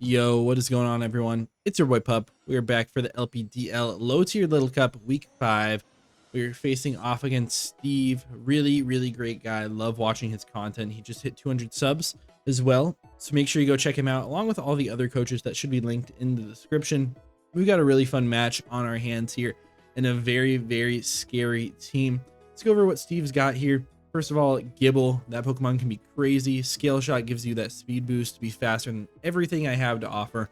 Yo, what is going on, everyone? It's your boy Pup. We are back for the LPDL Low Tier Little Cup Week 5. We're facing off against Steve. Really great guy. Love watching his content. He just hit 200 subs as well. So make sure you go check him out, along with all the other coaches that should be linked in the description. We've got a really fun match on our hands here and a very scary team. Let's go over what Steve's got here. First of all, Gibble, that Pokemon can be crazy. Scale Shot gives you that speed boost to be faster than everything I have to offer.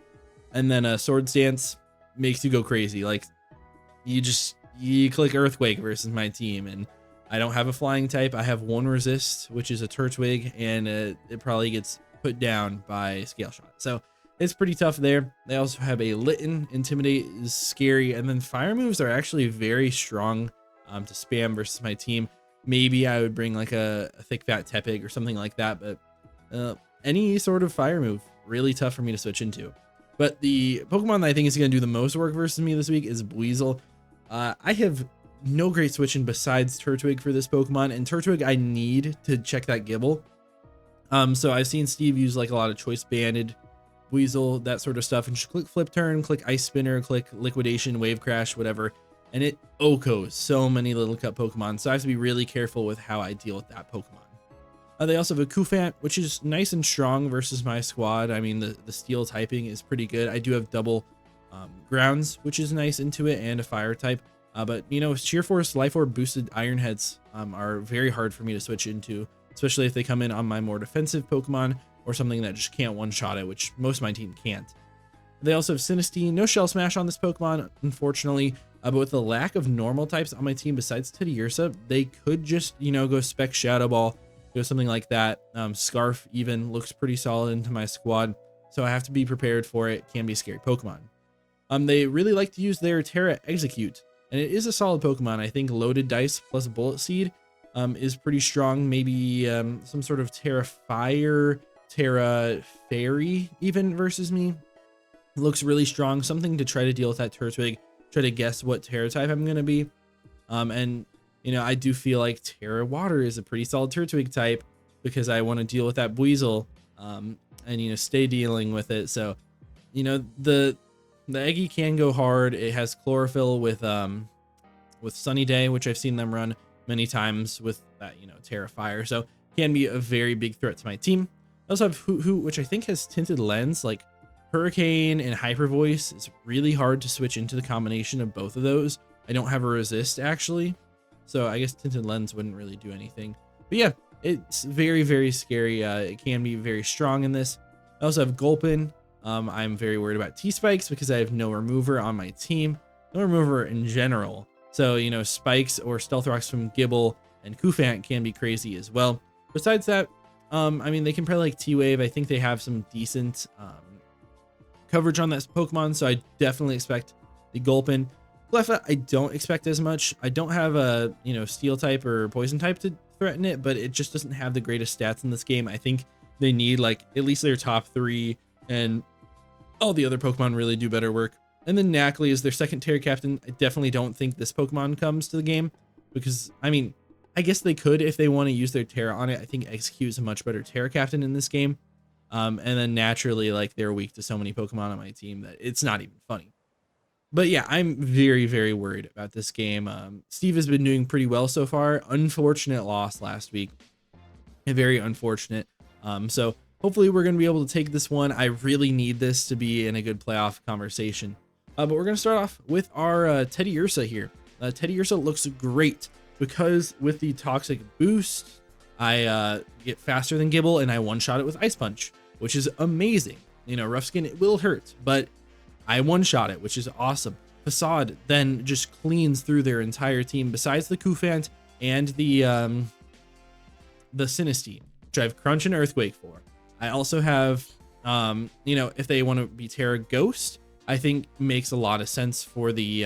And then Sword Stance makes you go crazy. Like, you click Earthquake versus my team, and I don't have a flying type. I have one resist, which is a Turtwig, and it probably gets put down by Scale Shot. So it's pretty tough there. They also have a Litten. Intimidate is scary, and then fire moves are actually very strong to spam versus my team. Maybe I would bring like a thick fat Tepig or something like that, but any sort of fire move, really tough for me to switch into. But the Pokemon that I think is going to do the most work versus me this week is Buizel. I have no great switching besides Turtwig for this Pokemon, and Turtwig I need to check that Gibble. So I've seen Steve use like a lot of Choice Banded, Buizel, that sort of stuff, and just click Flip Turn, click Ice Spinner, click Liquidation, Wave Crash, whatever. And it OHKOs so many Little Cup Pokemon, so I have to be really careful with how I deal with that Pokemon. They also have a Koufant, which is nice and strong versus my squad. I mean, the steel typing is pretty good. I do have double grounds, which is nice into it, and a fire type. But, you know, Sheer Force, Life Orb boosted Iron Heads are very hard for me to switch into, especially if they come in on my more defensive Pokemon or something that just can't one-shot it, which most of my team can't. They also have Sinistine. No Shell Smash on this Pokemon, unfortunately. But with the lack of normal types on my team besides Teddiursa, they could just, you know, go Spec Shadow Ball, go something like that. Scarf even looks pretty solid into my squad, so I have to be prepared for it. Can be a scary Pokemon. They really like to use their Terra Execute, and it is a solid Pokemon. I think Loaded Dice plus Bullet Seed is pretty strong. Maybe some sort of Terra Fire, Terra Fairy even versus me. Looks really strong. Something to try to deal with that Turtwig. Try to guess what Terra type I'm going to be. And, you know, I do feel like Terra Water is a pretty solid Turtwig type because I want to deal with that Buizel and, you know, stay dealing with it. So, you know, the Eggy can go hard. It has Chlorophyll with Sunny Day, which I've seen them run many times with that, you know, Terra Fire. So can be a very big threat to my team. I also have Hoot, which I think has Tinted Lens, like Hurricane and Hyper Voice. It's really hard to switch into the combination of both of those. I don't have a resist actually, so I guess Tinted Lens wouldn't really do anything. But yeah, it's very scary. It can be very strong in this. I also have Gulpin. I'm very worried about T-Spikes because I have no remover on my team. No remover in general. So, you know, Spikes or Stealth Rocks from Gibble and Koufant can be crazy as well. Besides that, I mean, they can play like T-Wave. I think they have some decent coverage on that Pokemon, so I definitely expect the Gulpin. Cleffa, I don't expect as much. I don't have a, you know, Steel type or Poison type to threaten it, but it just doesn't have the greatest stats in this game. I think they need like at least their top 3, and all the other Pokemon really do better work. And then Knackley is their second Terra Captain. I definitely don't think this Pokemon comes to the game because, I mean, I guess they could if they want to use their Terra on it. I think Execute is a much better Terra Captain in this game. And then naturally, like, they're weak to so many Pokemon on my team that it's not even funny. But yeah, I'm very worried about this game. Steve has been doing pretty well so far. Unfortunate loss last week. Very unfortunate. So hopefully we're going to be able to take this one. I really need this to be in a good playoff conversation. But we're going to start off with our Teddiursa here. Teddiursa looks great because with the Toxic Boost, I get faster than Gibble and I one-shot it with Ice Punch, which is amazing. You know, Rough Skin, it will hurt, but I one-shot it, which is awesome. Facade then just cleans through their entire team besides the Koufant and the Sinistine, which I have Crunch and Earthquake for. I also have, you know, if they want to be Terra Ghost, I think makes a lot of sense for the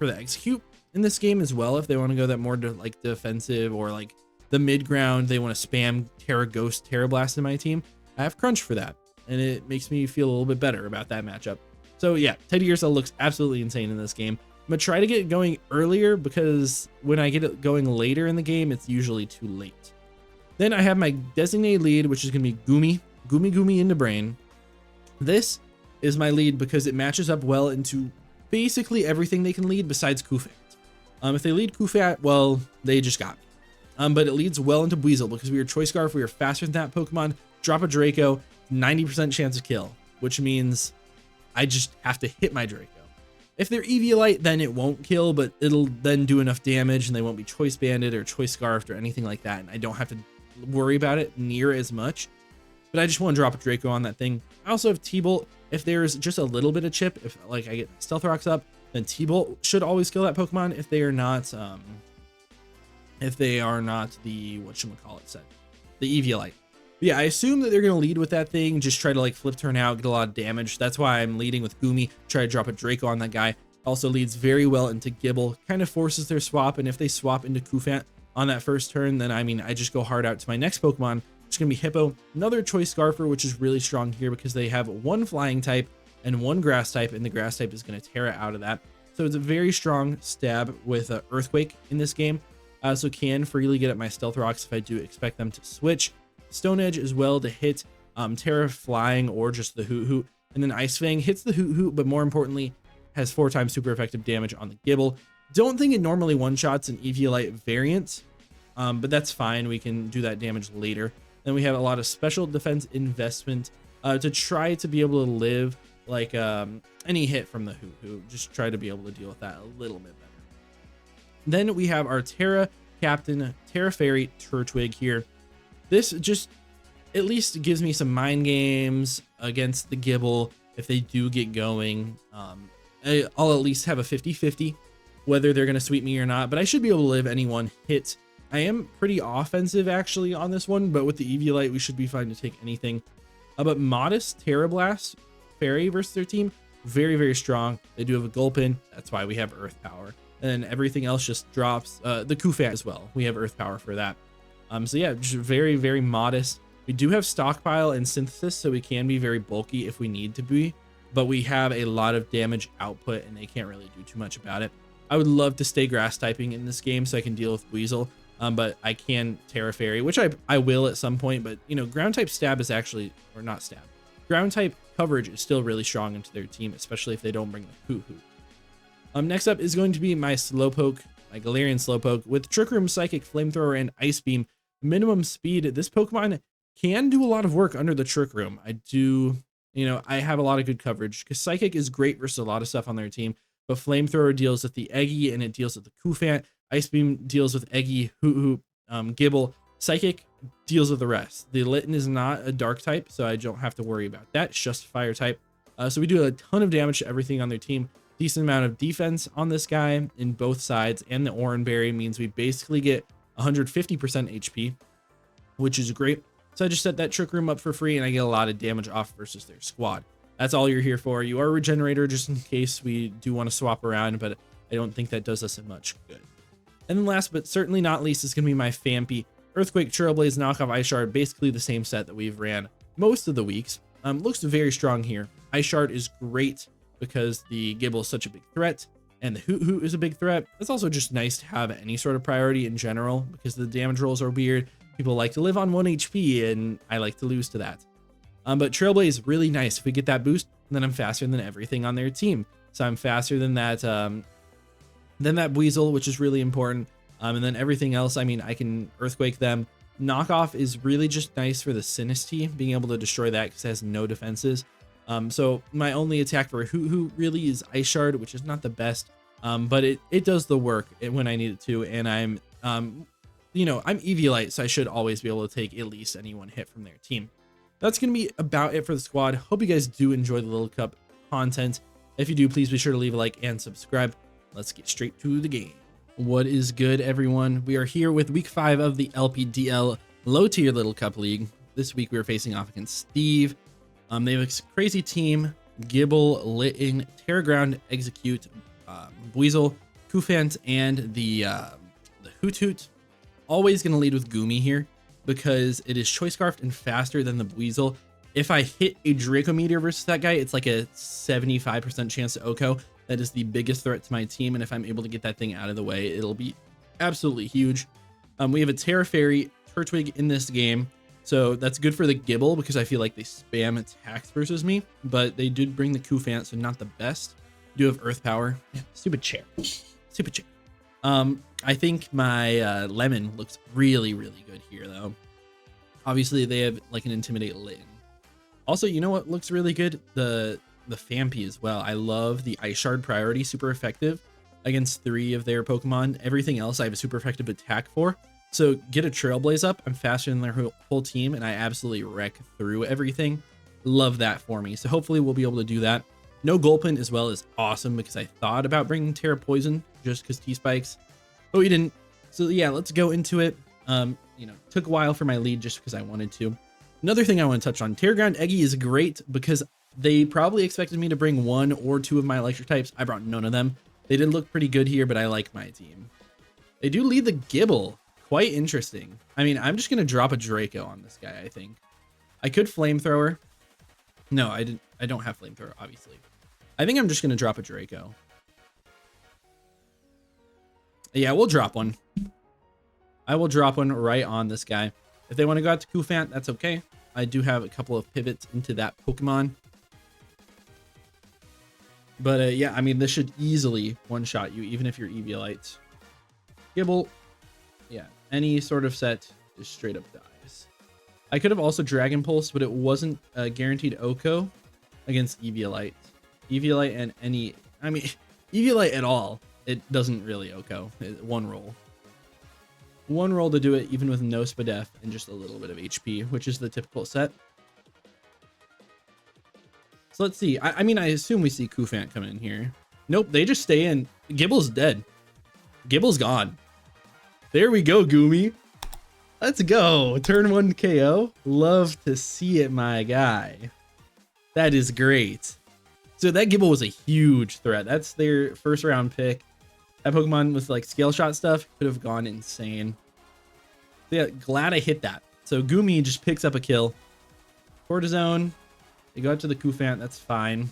Execute in this game as well. If they want to go that more to like defensive or like the mid ground, they want to spam Terra Ghost, Terra Blast in my team. I have Crunch for that, and it makes me feel a little bit better about that matchup. So yeah, Teddiursa looks absolutely insane in this game. I'm gonna try to get it going earlier because when I get it going later in the game, it's usually too late. Then I have my designated lead, which is gonna be Goomy into Brain. This is my lead because it matches up well into basically everything they can lead besides Kufat. If they lead Kufat, well, they just got me. But it leads well into Weasel because we are Choice Scarf, we are faster than that Pokemon. Drop a Draco, 90% chance of kill, which means I just have to hit my Draco. If they're Eviolite, then it won't kill, but it'll then do enough damage and they won't be Choice Banded or Choice Scarfed or anything like that. And I don't have to worry about it near as much. But I just want to drop a Draco on that thing. I also have T-Bolt. If there's just a little bit of chip, if like I get Stealth Rocks up, then T-Bolt should always kill that Pokemon if they are not the whatchamacallit set, the Eviolite. But yeah, I assume that they're going to lead with that thing, just try to like flip turn out, get a lot of damage. That's why I'm leading with Goomy, try to drop a Draco on that guy. Also leads very well into Gibble, kind of forces their swap, and if they swap into Kufant on that first turn, then I mean, I just go hard out to my next Pokemon, which is going to be Hippo, another Choice Scarfer, which is really strong here because they have one Flying type and one Grass type, and the Grass type is going to tear it out of that. So it's a very strong stab with Earthquake in this game. I also can freely get at my Stealth Rocks if I do expect them to switch. Stone Edge as well to hit Terra Flying or just the Hoot Hoot, and then Ice Fang hits the Hoot Hoot, but more importantly has 4 times super effective damage on the Gibble. Don't think it normally one-shots an Eviolite variant, but that's fine. We can do that damage later. Then we have a lot of special defense investment to try to be able to live like any hit from the Hoot Hoot. Just try to be able to deal with that a little bit better. Then we have our Terra Captain, Terra Fairy, Turtwig here. This just at least gives me some mind games against the Gibble if they do get going. I'll at least have a 50-50 whether they're going to sweep me or not, but I should be able to live any one hit. I am pretty offensive actually on this one, but with the Eviolite, we should be fine to take anything. But Modest Terra Blast Fairy versus their team, very, very strong. They do have a Gulpin. That's why we have Earth Power. And then everything else just drops. The Kufat as well. We have Earth Power for that. So yeah, just very, very modest. We do have Stockpile and Synthesis, so we can be very bulky if we need to be, but we have a lot of damage output and they can't really do too much about it. I would love to stay Grass typing in this game so I can deal with Weasel, but I can Terra Fairy, which I will at some point, but you know, Ground type stab is actually, or not stab, Ground type coverage is still really strong into their team, especially if they don't bring the Hoot Hoot. Next up is going to be my Slowpoke, my Galarian Slowpoke with Trick Room, Psychic, Flamethrower, and Ice Beam. Minimum speed. This Pokemon can do a lot of work under the Trick Room. I have a lot of good coverage because Psychic is great versus a lot of stuff on their team, but Flamethrower deals with the Eggy and it deals with the Kufant. Ice Beam deals with Eggy, Hoot Hoot, Gibble. Psychic deals with the rest. The Litten is not a Dark type, so I don't have to worry about that. It's just Fire type. So we do a ton of damage to everything on their team. Decent amount of defense on this guy in both sides, and the Oranberry means we basically get 150% HP, which is great. So I just set that Trick Room up for free and I get a lot of damage off versus their squad. That's all you're here for. You are a Regenerator just in case we do want to swap around, but I don't think that does us much good. And then last but certainly not least is going to be my Phanpy. Earthquake, Trailblaze, Knockoff, Ice Shard, basically the same set that we've ran most of the weeks. Looks very strong here. Ice Shard is great because the Gibble is such a big threat. And the Hoot Hoot is a big threat. It's also just nice to have any sort of priority in general because the damage rolls are weird. People like to live on 1 HP and I like to lose to that. But Trailblaze is really nice. If we get that boost, then I'm faster than everything on their team. So I'm faster than that Weasel, which is really important. And then everything else, I mean, I can Earthquake them. Knockoff is really just nice for the Sinistea, being able to destroy that because it has no defenses. So my only attack for Hoot Hoot really is Ice Shard, which is not the best, but it does the work when I need it to. And I'm Eviolite, so I should always be able to take at least any one hit from their team. That's going to be about it for the squad. Hope you guys do enjoy the Little Cup content. If you do, please be sure to leave a like and subscribe. Let's get straight to the game. What is good, everyone? We are here with week 5 of the LPDL low tier Little Cup League. This week we are facing off against Steve. They have a crazy team: Gibble, Litten, Terra Ground, Execute, Weasel, Kufant, and the Hoot Hoot. Always going to lead with Goomy here because it is Choice Scarfed and faster than the Weasel. If I hit a Draco Meteor versus that guy, it's like a 75% chance to OHKO. That is the biggest threat to my team, and if I'm able to get that thing out of the way, it'll be absolutely huge. We have a Terra Fairy, Turtwig in this game. So that's good for the Gibble because I feel like they spam attacks versus me, but they did bring the Kufant, so not the best. Do have Earth Power. Yeah, stupid chair. Stupid chair. I think my Lemon looks really, really good here though. Obviously they have like an Intimidate Litten. Also, you know what looks really good? The Fampi as well. I love the Ice Shard priority, super effective against 3 of their Pokemon. Everything else I have a super effective attack for. So get a Trailblaze up, I'm faster than their whole team, and I absolutely wreck through everything. Love that for me. So hopefully we'll be able to do that. No Gulpin as well is awesome because I thought about bringing Terra Poison just because T-Spikes, but we didn't. So yeah, let's go into it. You know, took a while for my lead just because I wanted to. Another thing I want to touch on, Terra Ground Eggy is great because they probably expected me to bring 1 or 2 of my electric types. I brought none of them. They did look pretty good here, but I like my team. They do lead the Gibble. Quite interesting. I mean, I'm just going to drop a Draco on this guy, I think. I could Flamethrower. No, I don't have Flamethrower, obviously. I think I'm just going to drop a Draco. Yeah, we'll drop one. I will drop one right on this guy. If they want to go out to Kufant, that's okay. I do have a couple of pivots into that Pokemon. But yeah, I mean, this should easily one-shot you, even if you're Eviolite. Gibble. Yeah, any sort of set just straight up dies. I could have also Dragon Pulse, but it wasn't guaranteed Oko against Eviolite. Eviolite and any, I mean, Eviolite at all, it doesn't really Oko. One roll. One roll to do it, even with no Spadef and just a little bit of HP, which is the typical set. So let's see. I mean, I assume we see Kufant coming in here. Nope, they just stay in. Gibble's dead. Gibble's gone. There we go, Goomy. Let's go. Turn 1 KO. Love to see it, my guy. That is great. So that Gibble was a huge threat. That's their first round pick. That Pokemon with like scale shot stuff could have gone insane. So yeah, glad I hit that. So Goomy just picks up a kill. Cortisone. They go out to the Kufant. That's fine.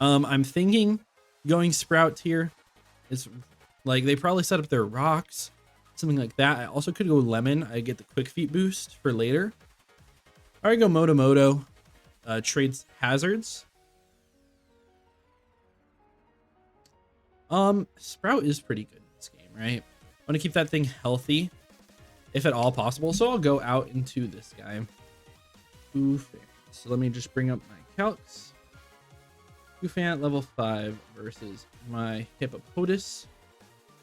I'm thinking going Sprout here. It's like they probably set up their rocks, something like that. I also could go Lemon. I get the Quick Feet boost for later. All right, go Moto. Trades hazards. Sprout is pretty good in this game, right? I want to keep that thing healthy, if at all possible. So I'll go out into this guy. Kufant. So let me just bring up my calcs. Kufant level 5 versus my Hippopotas.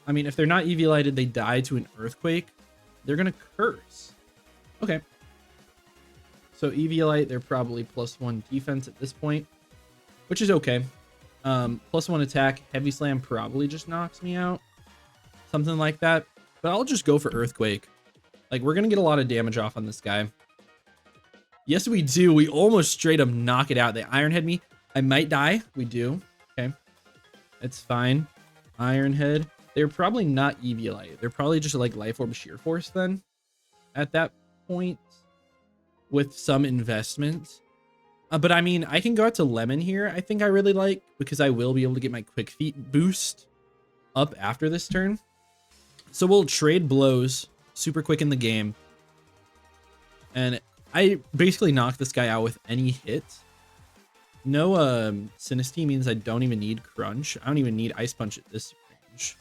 I mean, if they're not Eviolited, they die to an Earthquake. They're going to curse. Okay. So Eviolite, they're probably +1 defense at this point, which is okay. +1 attack. Heavy Slam probably just knocks me out. Something like that. But I'll just go for Earthquake. Like, we're going to get a lot of damage off on this guy. Yes, we do. We almost straight up knock it out. They Iron Head me. I might die. We do. Okay. It's fine. Iron Head. They're probably not Eviolite. They're probably just like Life Orb Sheer Force then. At that point. With some investment. But I mean, I can go out to Lemon here. I think I really like. Because I will be able to get my Quick Feet boost up after this turn. So we'll trade blows super quick in the game. And I basically knock this guy out with any hit. No Sinistea means I don't even need Crunch. I don't even need Ice Punch at this range.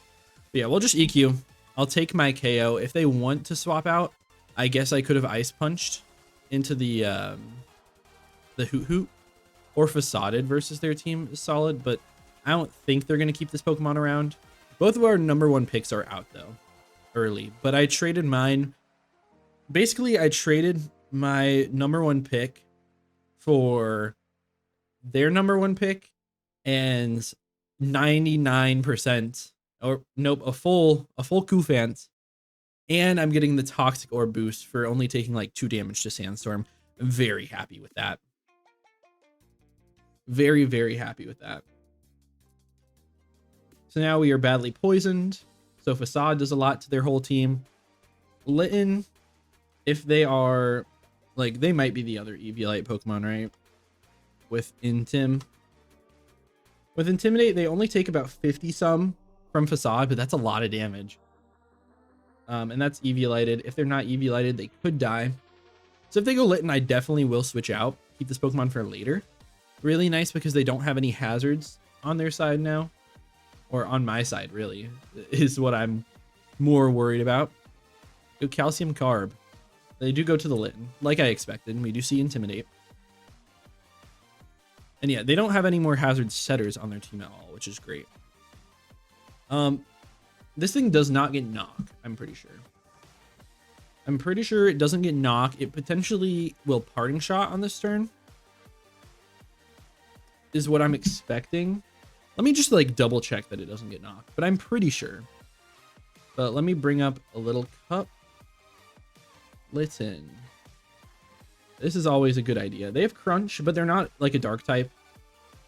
But yeah, we'll just EQ. I'll take my KO. If they want to swap out, I guess I could have Ice Punched into the Hoot Hoot. Or Facaded versus their team is solid, but I don't think they're going to keep this Pokemon around. Both of our #1 picks are out though, early. But I traded mine. Basically, I traded my #1 pick for their #1 pick and 99% or nope, a full Kufant, and I'm getting the Toxic Orb boost for only taking like 2 damage to Sandstorm. I'm very happy with that. Very, very happy with that. So now we are badly poisoned. So Facade does a lot to their whole team. Litten, if they are like, they might be the other Eviolite Pokemon, right? With Intim. With Intimidate, they only take about 50 some from Facade, but that's a lot of damage. And that's EV lighted. If they're not EV lighted, they could die. So if they go Litten, I definitely will switch out. Keep this Pokemon for later. Really nice because they don't have any hazards on their side now. Or on my side, really, is what I'm more worried about. Go Calcium Carb. They do go to the Litten, like I expected. We do see Intimidate. And yeah, they don't have any more hazard setters on their team at all, which is great. This thing does not get knock, I'm pretty sure. I'm pretty sure it doesn't get knock. It potentially will Parting Shot on this turn, is what I'm expecting. Let me just like double check that it doesn't get knocked, but I'm pretty sure. But let me bring up a little cup. Litten. This is always a good idea. They have Crunch, but they're not like a dark type.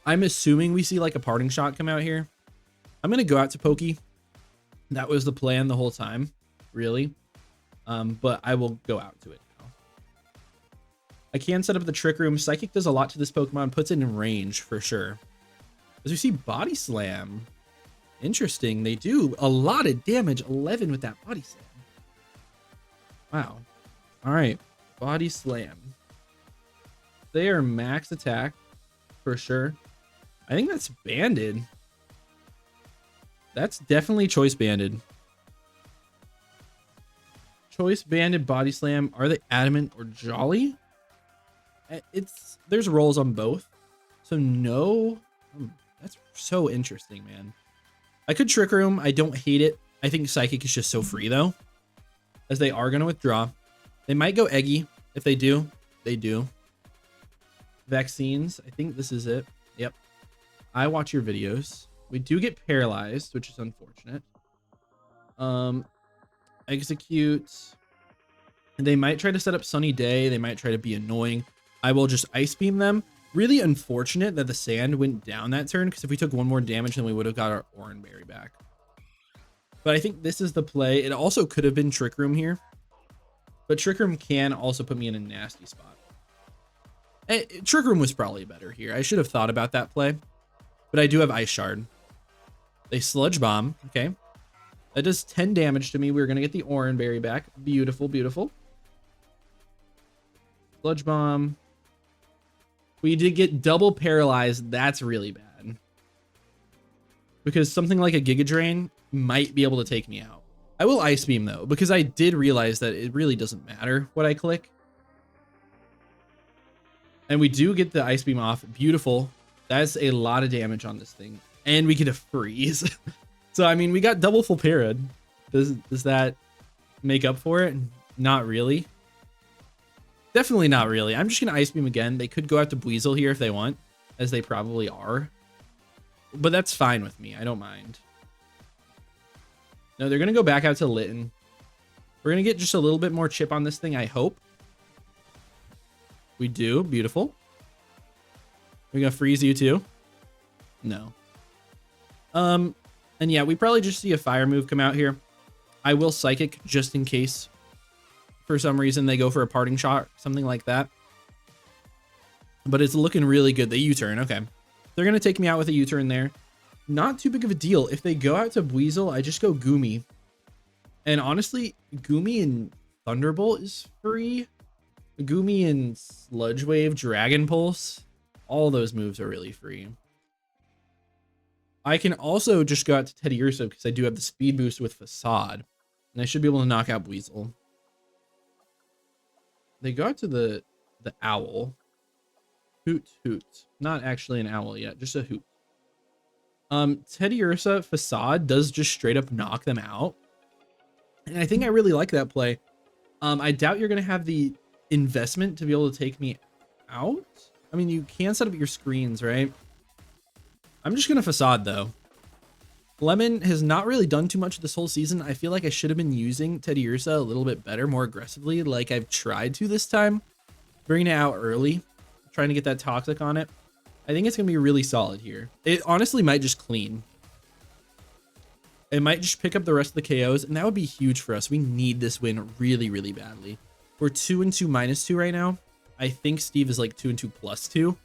I'm assuming we see like a Parting Shot come out here. I'm going to go out to Pokey. That was the plan the whole time, really. But I will go out to it now. I can set up the Trick Room. Psychic does a lot to this Pokemon, puts it in range for sure. As we see Body Slam. Interesting. They do a lot of damage. 11 with that Body Slam. Wow. All right. Body Slam. They are max attack for sure. I think that's banded. That's definitely choice banded. Choice banded Body Slam. Are they adamant or jolly? There's rolls on both. So no. That's so interesting, man. I could Trick Room. I don't hate it. I think Psychic is just so free though, as they are going to withdraw. They might go Eggy. If they do, they do. Vaccines. I think this is it. Yep. I watch your videos. We do get paralyzed, which is unfortunate. Execute. And they might try to set up Sunny Day. They might try to be annoying. I will just Ice Beam them. Really unfortunate that the sand went down that turn, because if we took one more damage, then we would have got our Oranberry back. But I think this is the play. It also could have been Trick Room here, but Trick Room can also put me in a nasty spot. Trick Room was probably better here. I should have thought about that play, but I do have Ice Shard. They Sludge Bomb. Okay. That does 10 damage to me. We're going to get the Oranberry back. Beautiful, beautiful. Sludge Bomb. We did get double paralyzed. That's really bad, because something like a Giga Drain might be able to take me out. I will Ice Beam though, because I did realize that it really doesn't matter what I click. And we do get the Ice Beam off. Beautiful. That's a lot of damage on this thing. And we get a Freeze. So, I mean, we got double full parad. Does that make up for it? Not really. Definitely not really. I'm just going to Ice Beam again. They could go out to Buizel here if they want, as they probably are. But that's fine with me. I don't mind. No, they're going to go back out to Litten. We're going to get just a little bit more chip on this thing, I hope. We do. Beautiful. We're going to freeze you too. No. And yeah, we probably just see a fire move come out here. I will Psychic just in case for some reason they go for a Parting Shot, something like that. But it's looking really good. The U-turn. Okay. They're going to take me out with a U-turn there. Not too big of a deal. If they go out to Buizel, I just go Goomy. And honestly, Goomy and Thunderbolt is free. Goomy and Sludge Wave, Dragon Pulse, all those moves are really free. I can also just go out to Teddy Ursa because I do have the speed boost with Facade, and I should be able to knock out Buizel. They go out to the Owl. Hoot Hoot. Not actually an owl yet, just a hoot. Teddy Ursa Facade does just straight up knock them out. And I think I really like that play. I doubt you're going to have the investment to be able to take me out. I mean, you can set up your screens, right? I'm just going to Facade though. Lemon has not really done too much this whole season. I feel like I should have been using Teddy Ursa a little bit better, more aggressively, like I've tried to this time. Bringing it out early, trying to get that Toxic on it. I think it's going to be really solid here. It honestly might just clean. It might just pick up the rest of the KOs, and that would be huge for us. We need this win really, really badly. We're 2-2 -2 right now. I think Steve is like 2-2 +2.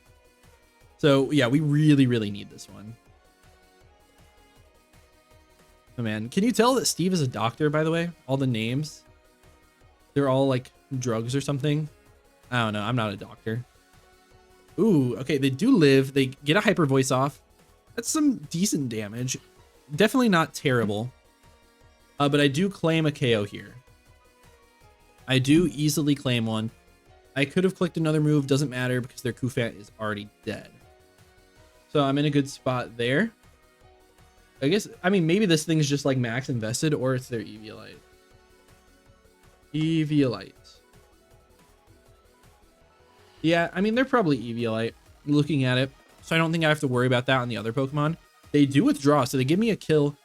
So yeah, we really, really need this one. Oh, man. Can you tell that Steve is a doctor, by the way? All the names. They're all like drugs or something. I don't know. I'm not a doctor. Ooh, okay. They do live. They get a hyper voice off. That's some decent damage. Definitely not terrible. But I do claim a KO here. I do easily claim one. I could have clicked another move. Doesn't matter because their Kufant is already dead. So I'm in a good spot there. I guess, I mean, maybe this thing is just like max invested or it's their Eviolite. Eviolite. Yeah, I mean, they're probably Eviolite looking at it. So I don't think I have to worry about that on the other Pokemon. They do withdraw, so they give me a kill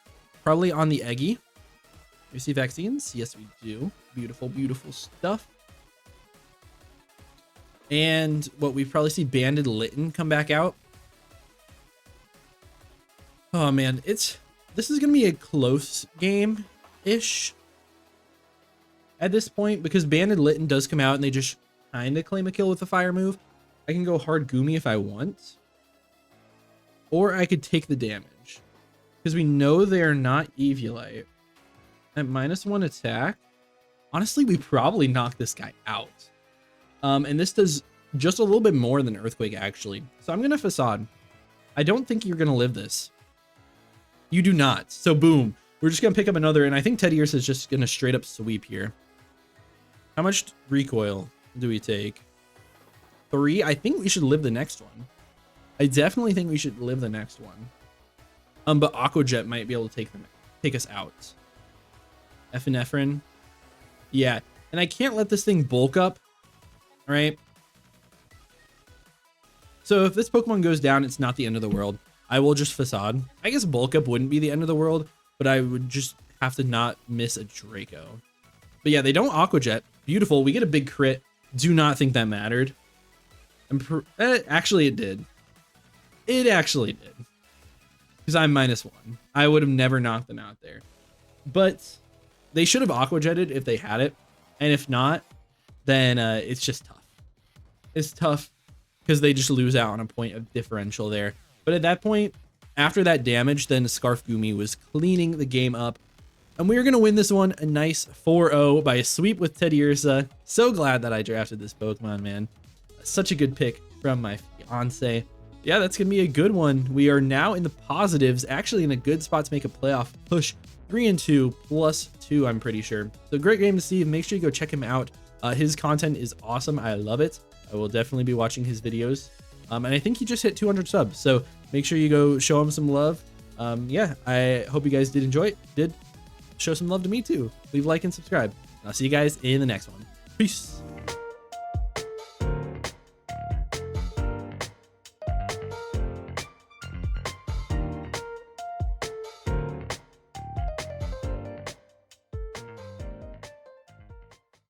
probably on the Eggy. We see vaccines? Yes, we do. Beautiful, beautiful stuff. And what we probably see Banded Litten come back out. Oh man, this is gonna be a close game-ish at this point because Banded Litten does come out and they just kind of claim a kill with a fire move. I can go hard Goomy if I want, or I could take the damage because we know they're not Eviolite. At -1 attack, honestly, we probably knock this guy out. And this does just a little bit more than Earthquake actually. So I'm gonna Facade. I don't think you're gonna live this. You do not. So boom, we're just gonna pick up another, and I think Teddiursa is just gonna straight up sweep here. How much recoil do we take? 3. I think we should live the next one. I definitely think we should live the next one. But Aqua Jet might be able to take us out. Epinephrine. Yeah, and I can't let this thing bulk up. All right. So if this Pokemon goes down, it's not the end of the world. I will just Facade. I guess bulk up wouldn't be the end of the world, but I would just have to not miss a Draco. But yeah, they don't Aqua Jet. Beautiful. We get a big crit. Do not think that mattered. Actually, it did. It actually did. Because I'm -1. I would have never knocked them out there. But they should have Aqua Jetted if they had it. And if not, then it's just tough. It's tough because they just lose out on a point of differential there. But at that point, after that damage, then Scarf Goomy was cleaning the game up. And we are going to win this one a nice 4-0 by a sweep with Teddiursa. So glad that I drafted this Pokemon, man. Such a good pick from my fiance. Yeah, that's going to be a good one. We are now in the positives, actually in a good spot to make a playoff push. 3-2 +2, I'm pretty sure. So great game to see. Make sure you go check him out. His content is awesome. I love it. I will definitely be watching his videos. And I think he just hit 200 subs. So make sure you go show him some love. Yeah, I hope you guys did enjoy it. Did show some love to me too. Leave a like and subscribe. I'll see you guys in the next one. Peace.